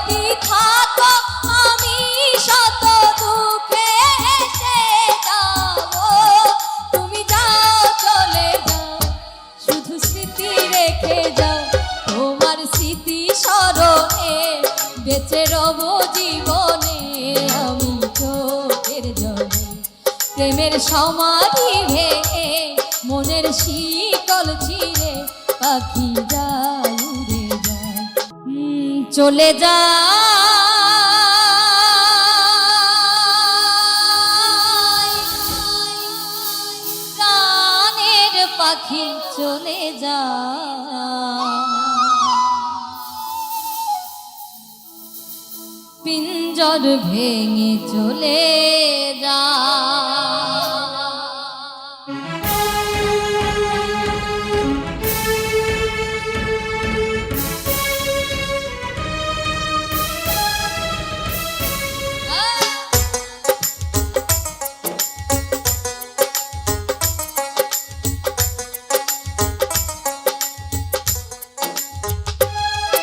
যদি থাকো আমি শত দুঃখে হেসে যাব। তুমি যাও চলে যাও, শুধু স্মৃতি রেখে যাও। তোমার স্মৃতি স্মরণে বেঁচে রব জীবনে আমি চোখের জলে। প্রেমের সমাধি ভেঙে মনের শীতল ছিঁড়ে পাখি যায় উড়ে যায়, চলে যায় প্রাণের পাখি চলে যায়। পিঞ্জর ভেঙে চলে যায়।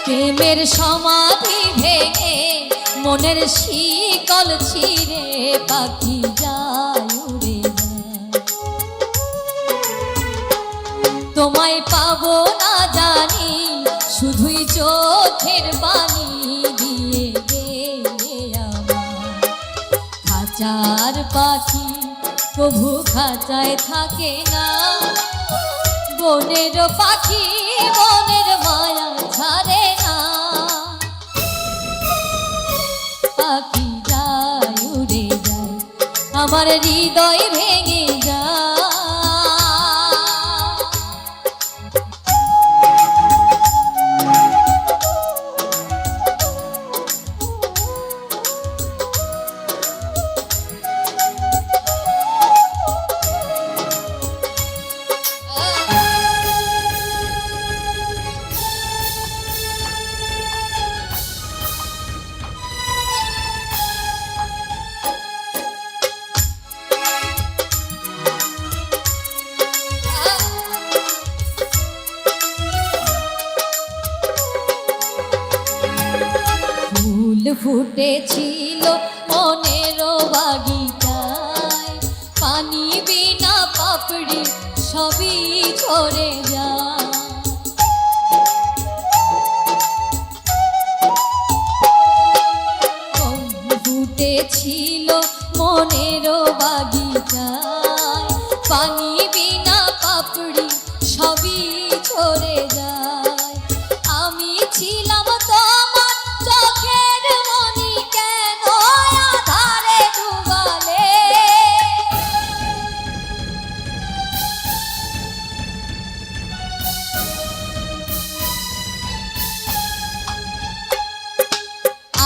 প্রেমের সমাধি ভেঙে মনের শিকল ছিঁড়ে পাখি যায় উড়ে যায়। তোমায় পাবো না জানি শুধুই চোখের পানি দিয়ে গেলে আমার। খাঁচার পাখি প্রভু খাঁচায় থাকে না, বনের পাখি বনের মায়া ছাড়ে না। পাখি যায় উড়ে যায় আমার হৃদয় ভেঙে যায়। ফুটেছিল মনের বাগিচায়, পানি বিনা পাপড়ি সবই ঝরে যায়। ফুটেছিল মনের বাগিচায়, পানি বিনা পাপড়ি সবই ঝরে যায়। আমি ছিলাম তোমার চোখের মনি, কেন আধারে ডুবালে?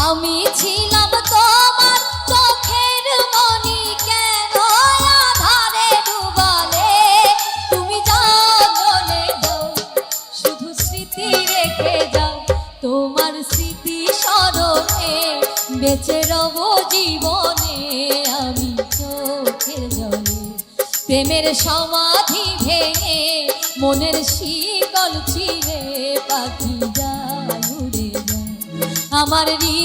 আমি ছিলাম তোমার চোখের মনি, কেন আধারে ডুবালে? তুমি যাও চলে যাও, শুধু স্মৃতি রেখে যাও। তোমার স্মৃতি স্মরণে বেঁচে রব জীবনে আমি চোখের জলে। প্রেমের সমাধি ভেঙে মনের শিকল ছিঁড়ে পাখি যায় উড়ে যায় আমার হৃদয়।